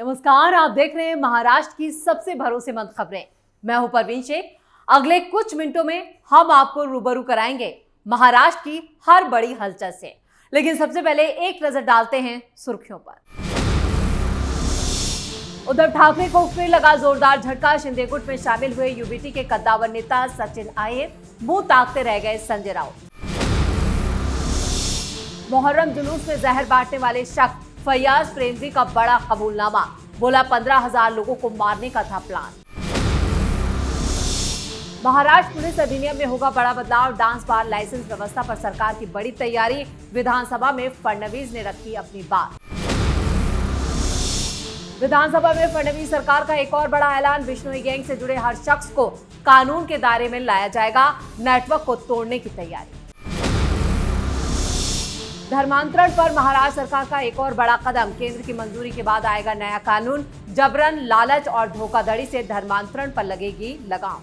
नमस्कार, आप देख रहे हैं महाराष्ट्र की सबसे भरोसेमंद खबरें। मैं हूं परवीन शेख। अगले कुछ मिनटों में हम आपको रूबरू कराएंगे महाराष्ट्र की हर बड़ी हलचल से। लेकिन सबसे पहले एक नजर डालते हैं सुर्खियों पर। उद्धव ठाकरे को फिर लगा जोरदार झटका। शिंदे गुट में शामिल हुए यूबीटी के कद्दावर नेता सचिन अहिर मुंह ताकते रह गए संजय राउत। मोहर्रम जुलूस में जहर बांटने वाले शख्स फैयाज प्रेमजी का बड़ा कबूलनामा। बोला 15,000 लोगों को मारने का था प्लान। महाराष्ट्र पुलिस अधिनियम में होगा बड़ा बदलाव। डांस बार लाइसेंस व्यवस्था पर सरकार की बड़ी तैयारी। विधानसभा में फडणवीस ने रखी अपनी बात। विधानसभा में फडणवीस सरकार का एक और बड़ा ऐलान। बिश्नोई गैंग से जुड़े हर शख्स को कानून के दायरे में लाया जाएगा। नेटवर्क को तोड़ने की तैयारी। धर्मांतरण पर महाराष्ट्र सरकार का एक और बड़ा कदम। केंद्र की मंजूरी के बाद आएगा नया कानून। जबरन, लालच और धोखाधड़ी से धर्मांतरण पर लगेगी लगाम।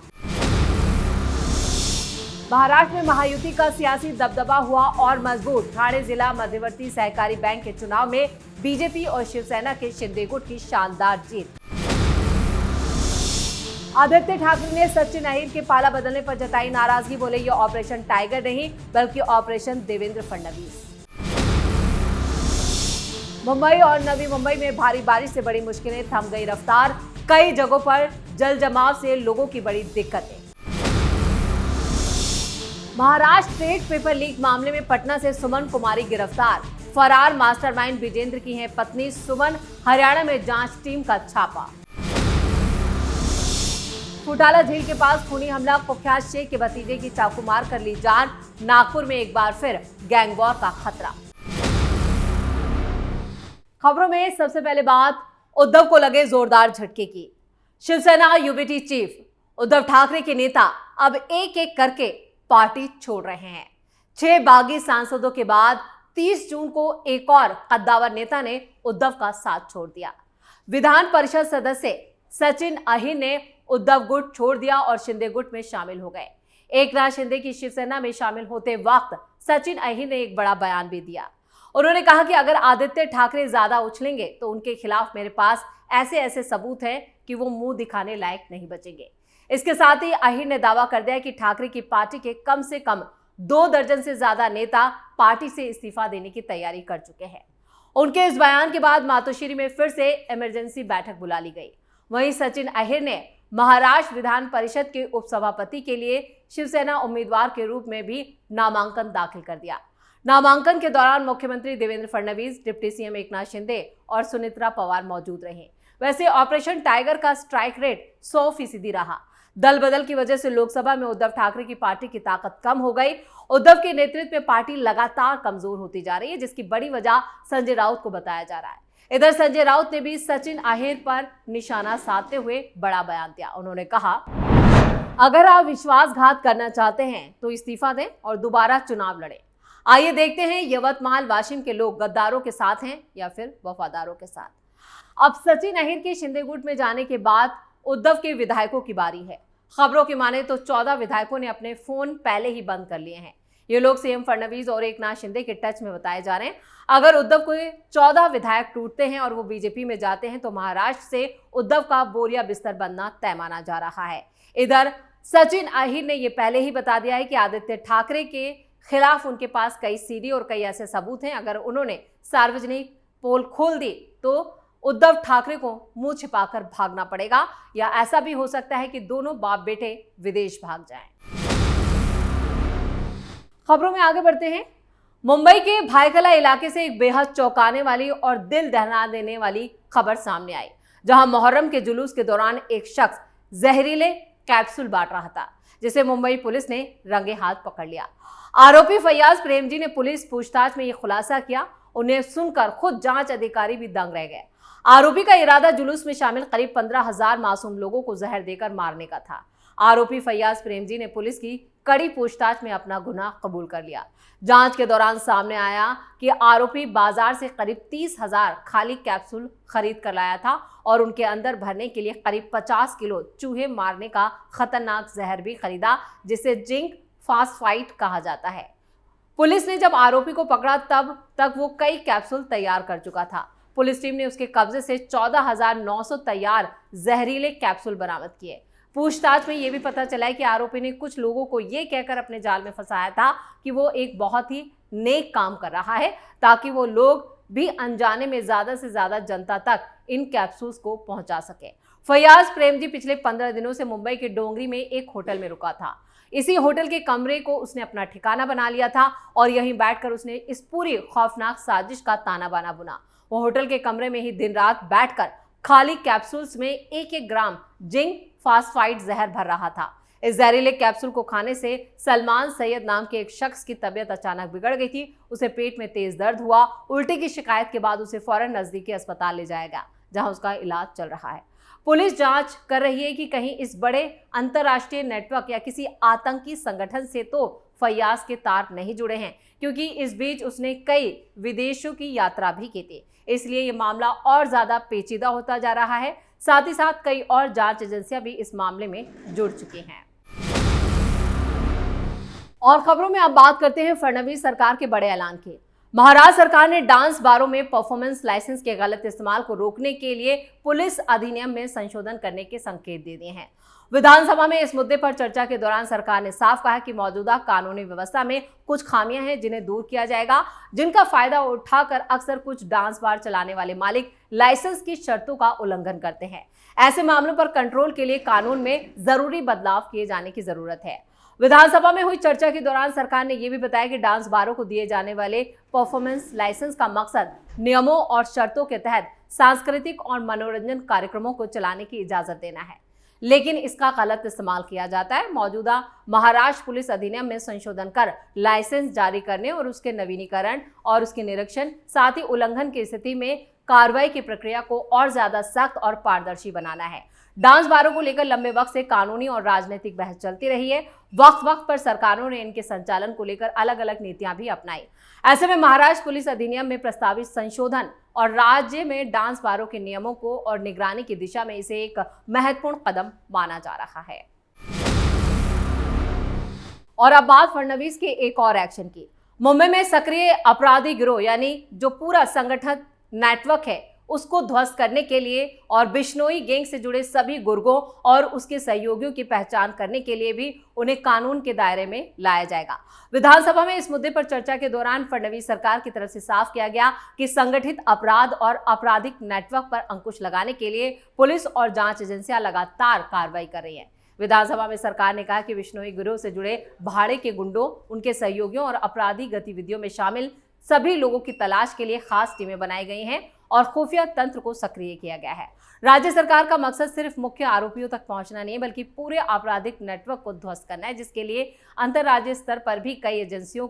महाराष्ट्र में महायुति का सियासी दबदबा हुआ और मजबूत। ठाणे जिला मध्यवर्ती सहकारी बैंक के चुनाव में बीजेपी और शिवसेना के शिंदे गुट की शानदार जीत। आदित्य ठाकरे ने सचिन अहिर के पाला बदलने पर जताई नाराजगी। बोले ये ऑपरेशन टाइगर नहीं बल्कि ऑपरेशन देवेंद्र फडणवीस। मुंबई और नवी मुंबई में भारी बारिश से बड़ी मुश्किलें, थम गई रफ्तार। कई जगहों पर जल जमाव से लोगों की बड़ी दिक्कतें। महाराष्ट्र स्टेट पेपर लीक मामले में पटना से सुमन कुमारी गिरफ्तार। फरार मास्टरमाइंड विजेंद्र की है पत्नी सुमन। हरियाणा में जांच टीम का छापा। फुटाला झील के पास खूनी हमला। कुख्यात शेख के भतीजे की चाकू मार कर ली जान। नागपुर में एक बार फिर गैंगवॉर का खतरा। खबरों में सबसे पहले बात उद्धव को लगे जोरदार झटके की। शिवसेना यूबीटी चीफ उद्धव ठाकरे के नेता अब एक एक करके पार्टी छोड़ रहे हैं। 6 बागी सांसदों के बाद 30 जून को एक और कद्दावर नेता ने उद्धव का साथ छोड़ दिया। विधान परिषद सदस्य सचिन अहिर ने उद्धव गुट छोड़ दिया और शिंदे गुट में शामिल हो गए। एकनाथ शिंदे की शिवसेना में शामिल होते वक्त सचिन अहिर ने एक बड़ा बयान भी दिया। उन्होंने कहा कि अगर आदित्य ठाकरे ज्यादा उछलेंगे तो उनके खिलाफ मेरे पास ऐसे ऐसे सबूत हैं कि वो मुंह दिखाने लायक नहीं बचेंगे। इसके साथ ही अहिर ने दावा कर दिया कि ठाकरे की पार्टी के कम से कम 2 दर्जन से ज्यादा नेता पार्टी से इस्तीफा देने की तैयारी कर चुके हैं। उनके इस बयान के बाद मातोश्री में फिर से इमरजेंसी बैठक बुला ली गई। वहीं सचिन अहिर ने महाराष्ट्र विधान परिषद के उपसभापति के लिए शिवसेना उम्मीदवार के रूप में भी नामांकन दाखिल कर दिया। नामांकन के दौरान मुख्यमंत्री देवेंद्र फडणवीस, डिप्टी सीएम एकनाथ शिंदे और सुनेत्रा पवार मौजूद रहे। वैसे ऑपरेशन टाइगर का स्ट्राइक रेट 100% रहा। दल बदल की वजह से लोकसभा में उद्धव ठाकरे की पार्टी की ताकत कम हो गई। उद्धव के नेतृत्व में पार्टी लगातार कमजोर होती जा रही है, जिसकी बड़ी वजह संजय राउत को बताया जा रहा है। इधर संजय राउत ने भी सचिन अहिर पर निशाना साधते हुए बड़ा बयान दिया। उन्होंने कहा, अगर आप विश्वासघात करना चाहते हैं तो इस्तीफा दें और दोबारा चुनाव लड़ें। आइए देखते हैं यवतमाल वाशिम के लोग गद्दारों के साथ हैं या फिर वफादारों के साथ। अब सचिन अहिर के शिंदे गुट में जाने के बाद उद्धव के विधायकों की बारी है। खबरों की माने तो 14 विधायकों ने अपने फोन पहले ही बंद कर लिए हैं। ये लोग सीएम फडणवीस और एकनाथ शिंदे के टच में बताए जा रहे हैं। अगर उद्धव के 14 विधायक टूटते हैं और वो बीजेपी में जाते हैं तो महाराष्ट्र से उद्धव का बोरिया बिस्तर बनना तय माना जा रहा है। इधर सचिन अहिर ने यह पहले ही बता दिया है कि आदित्य ठाकरे के खिलाफ उनके पास कई सीडी और कई ऐसे सबूत हैं। अगर उन्होंने सार्वजनिक पोल खोल दी तो उद्धव ठाकरे को मुंह छिपाकर भागना पड़ेगा, या ऐसा भी हो सकता है कि दोनों बाप बेटे विदेश भाग जाएं। खबरों में आगे बढ़ते हैं। मुंबई के भायखला इलाके से एक बेहद चौंकाने वाली और दिल दहला देने वाली खबर सामने आई, जहां मुहर्रम के जुलूस के दौरान एक शख्स जहरीले कैप्सूल बांट रहा था, जिसे मुंबई पुलिस ने रंगे हाथ पकड़ लिया। आरोपी फैयाज प्रेमजी ने पुलिस पूछताछ में यह खुलासा किया। उन्हें सुनकर खुद जांच अधिकारी भी दंग रह गए। आरोपी का इरादा जुलूस में शामिल करीब 15,000 मासूम लोगों को जहर देकर मारने का था। आरोपी फैयाज प्रेमजी ने पुलिस की कड़ी पूछताछ में अपना गुनाह कबूल कर लिया। जांच के दौरान सामने आया कि आरोपी बाजार से करीब 30,000 खाली कैप्सूल खरीद कर लाया था और उनके अंदर भरने के लिए करीब 50 किलो चूहे मारने का खतरनाक जहर भी खरीदा, जिसे जिंक फास्फाइड कहा जाता है। पुलिस ने जब आरोपी को पकड़ा तब तक वो कई कैप्सूल तैयार कर चुका था। पुलिस टीम ने उसके कब्जे से 14,900 तैयार जहरीले कैप्सूल बरामद किए। पूछताछ में यह भी पता चला है कि आरोपी ने कुछ लोगों को यह कहकर अपने जाल में फंसाया था कि वो एक बहुत ही नेक काम कर रहा है, ताकि वो लोग भी अनजाने में ज्यादा से ज्यादा जनता तक इन कैप्सूल्स को पहुंचा सके। फैयाज प्रेमजी पिछले 15 दिनों से मुंबई के डोंगरी में एक होटल में रुका था। इसी होटल के कमरे को उसने अपना ठिकाना बना लिया था और यहीं बैठकर उसने इस पूरी खौफनाक साजिश का ताना बाना बुना। वो होटल के कमरे में ही दिन रात बैठकर खाली कैप्सूल्स में 1-1 ग्राम जिंक फास्फाइड जहर भर रहा था। इस जहरीले कैप्सूल को खाने से सलमान सैयद नाम के एक शख्स की तबीयत अचानक बिगड़ गई थी। उसे पेट में तेज दर्द हुआ। उल्टी की शिकायत के बाद उसे फौरन नजदीकी अस्पताल ले जाया गया, जहां उसका इलाज चल रहा है। पुलिस जांच कर रही है कि कहीं इस बड़े अंतर्राष्ट्रीय नेटवर्क या किसी आतंकी संगठन से तो फैयाज के तार नहीं जुड़े हैं, क्योंकि इस बीच उसने कई विदेशों की यात्रा भी की थी। इसलिए ये मामला और ज्यादा पेचीदा होता जा रहा है। साथ ही साथ कई और जांच एजेंसियां भी इस मामले में जुड़ चुकी हैं। और खबरों में अब बात करते हैं फडणवीस सरकार के बड़े ऐलान की। महाराष्ट्र सरकार ने डांस बारों में परफॉर्मेंस लाइसेंस के गलत इस्तेमाल को रोकने के लिए पुलिस अधिनियम में संशोधन करने के संकेत दे दिए हैं। विधानसभा में इस मुद्दे पर चर्चा के दौरान सरकार ने साफ कहा कि मौजूदा कानूनी व्यवस्था में कुछ खामियां हैं, जिन्हें दूर किया जाएगा, जिनका फायदा उठाकर अक्सर कुछ डांस बार चलाने वाले मालिक लाइसेंस की शर्तों का उल्लंघन करते हैं। ऐसे मामलों पर कंट्रोल के लिए कानून में जरूरी बदलाव किए जाने की जरूरत है। विधानसभा में हुई चर्चा के दौरान सरकार ने यह भी बताया कि डांस बारों को दिए जाने वाले परफॉर्मेंस लाइसेंस का मकसद नियमों और शर्तों के तहत सांस्कृतिक और मनोरंजन कार्यक्रमों को चलाने की इजाजत देना है, लेकिन इसका गलत इस्तेमाल किया जाता है। मौजूदा महाराष्ट्र पुलिस अधिनियम में संशोधन कर लाइसेंस जारी करने और उसके नवीनीकरण और उसके निरीक्षण, साथ ही उल्लंघन की स्थिति में कार्रवाई की प्रक्रिया को और ज्यादा सख्त और पारदर्शी बनाना है। डांस बारों को लेकर लंबे वक्त से कानूनी और राजनीतिक बहस चलती रही है। वक्त वक्त पर सरकारों ने इनके संचालन को लेकर अलग अलग नीतियां भी अपनाई। ऐसे में महाराष्ट्र पुलिस अधिनियम में प्रस्तावित संशोधन और राज्य में डांस बारों के नियमों को और निगरानी की दिशा में इसे एक महत्वपूर्ण कदम माना जा रहा है। और अब बात फडणवीस के एक और एक्शन की। मुंबई में सक्रिय अपराधी गिरोह यानी जो पूरा संगठित नेटवर्क है उसको ध्वस्त करने के लिए और बिश्नोई गैंग से जुड़े सभी गुर्गों और उसके सहयोगियों की पहचान करने के लिए भी उन्हें कानून के दायरे में लाया जाएगा। विधानसभा में इस मुद्दे पर चर्चा के दौरान फडणवीस सरकार की तरफ से साफ किया गया कि संगठित अपराध और आपराधिक नेटवर्क पर अंकुश लगाने के लिए पुलिस और जांच एजेंसियां लगातार कार्रवाई कर रही हैं। विधानसभा में सरकार ने कहा कि बिश्नोई गिरोह से जुड़े भाड़े के गुंडों, उनके सहयोगियों और अपराधी गतिविधियों में शामिल सभी लोगों की तलाश के लिए खास टीमें बनाई गई हैं और खुफिया तंत्र को सक्रिय किया गया है। राज्य सरकार का मकसद सिर्फ मुख्य आरोपियों तक पहुंचना नहीं, बल्कि पूरे आपराधिक नेटवर्क को ध्वस्त करना है, जिसके लिए अंतर्राज्यीय स्तर पर भी कई एजेंसियों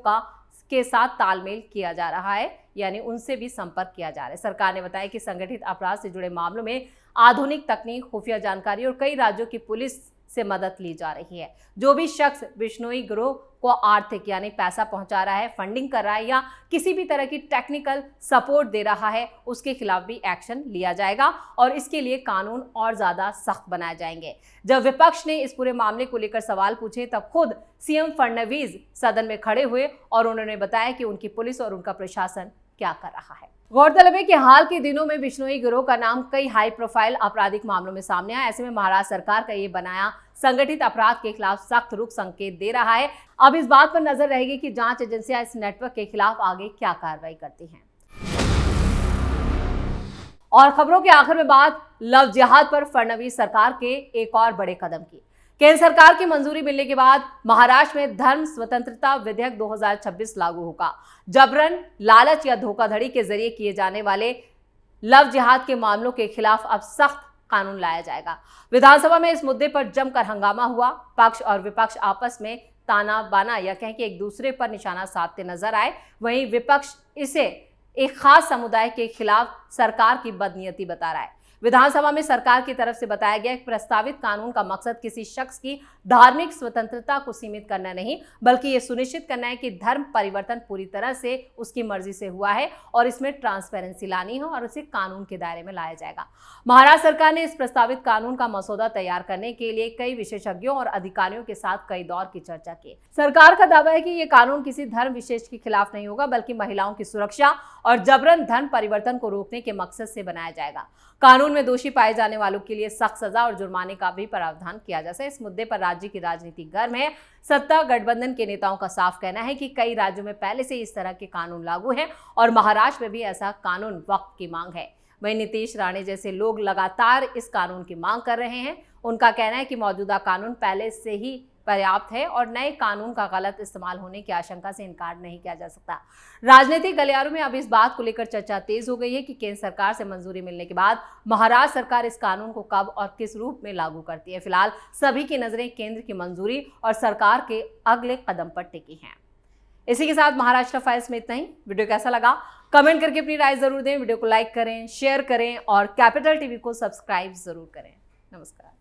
के साथ तालमेल किया जा रहा है, यानी उनसे भी संपर्क किया जा रहा है। सरकार ने बताया कि संगठित अपराध से जुड़े मामलों में आधुनिक तकनीक, खुफिया जानकारी और कई राज्यों की पुलिस से मदद ली जा रही है। जो भी शख्स बिश्नोई गिरोह को आर्थिक यानी पैसा पहुंचा रहा है, फंडिंग कर रहा है या किसी भी तरह की टेक्निकल सपोर्ट दे रहा है, उसके खिलाफ भी एक्शन लिया जाएगा और इसके लिए कानून और ज्यादा सख्त बनाए जाएंगे। जब विपक्ष ने इस पूरे मामले को लेकर सवाल पूछे तब खुद सीएम फडणवीस सदन में खड़े हुए और उन्होंने बताया कि उनकी पुलिस और उनका प्रशासन क्या कर रहा है। गौरतलब है कि हाल के दिनों में बिश्नोई गिरोह का नाम कई हाई प्रोफाइल आपराधिक मामलों में सामने आया। ऐसे में महाराष्ट्र सरकार का ये बनाया संगठित अपराध के खिलाफ सख्त रुख संकेत दे रहा है। अब इस बात पर नजर रहेगी कि जांच एजेंसियां इस नेटवर्क के खिलाफ आगे क्या कार्रवाई करती हैं। और खबरों के आखिर में बात लव जिहाद पर फडणवीस सरकार के एक और बड़े कदम की। केंद्र सरकार की मंजूरी मिलने के बाद महाराष्ट्र में धर्म स्वतंत्रता विधेयक 2026 लागू होगा। जबरन, लालच या धोखाधड़ी के जरिए किए जाने वाले लव जिहाद के मामलों के खिलाफ अब सख्त कानून लाया जाएगा। विधानसभा में इस मुद्दे पर जमकर हंगामा हुआ। पक्ष और विपक्ष आपस में ताना बाना या कहें कि एक दूसरे पर निशाना साधते नजर आए। वहीं विपक्ष इसे एक खास समुदाय के खिलाफ सरकार की बदनीयती बता रहा है। विधानसभा में सरकार की तरफ से बताया गया कि प्रस्तावित कानून का मकसद किसी शख्स की धार्मिक स्वतंत्रता को सीमित करना नहीं, बल्कि यह सुनिश्चित करना है कि धर्म परिवर्तन पूरी तरह से उसकी मर्जी से हुआ है और इसमें ट्रांसपेरेंसी लानी है और उसे कानून के दायरे में लाया जाएगा। महाराष्ट्र सरकार ने इस प्रस्तावित कानून का मसौदा तैयार करने के लिए कई विशेषज्ञों और अधिकारियों के साथ कई दौर की चर्चा की। सरकार का दावा है कि यह कानून किसी धर्म विशेष के खिलाफ नहीं होगा, बल्कि महिलाओं की सुरक्षा और जबरन धर्म परिवर्तन को रोकने के मकसद से बनाया जाएगा। कानून में दोषी पाए जाने वालों के लिए सख्त सजा और जुर्माने का भी प्रावधान किया जाएगा। इस मुद्दे पर राज्य की राजनीति गर्म है। सत्ता गठबंधन के नेताओं का साफ कहना है कि कई राज्यों में पहले से इस तरह के कानून लागू हैं और महाराष्ट्र में भी ऐसा कानून वक्त की मांग है। वहीं नीतीश राणे जैसे लोग लगातार इस कानून की मांग कर रहे हैं। उनका कहना है कि मौजूदा कानून पहले से ही पर्याप्त है और नए कानून का गलत इस्तेमाल होने की आशंका से इनकार नहीं किया जा सकता। राजनीतिक गलियारों में अब इस बात को लेकर चर्चा तेज हो गई है कि केंद्र सरकार से मंजूरी मिलने के बाद महाराष्ट्र सरकार इस कानून को कब और किस रूप में लागू करती है। फिलहाल सभी की नजरें केंद्र की मंजूरी और सरकार के अगले कदम पर टिकी हैं। इसी के साथ महाराष्ट्र फाइल्स में इतना ही। वीडियो कैसा लगा कमेंट करके अपनी राय जरूर दें। वीडियो को लाइक करें, शेयर करें और कैपिटल टीवी को सब्सक्राइब जरूर करें। नमस्कार।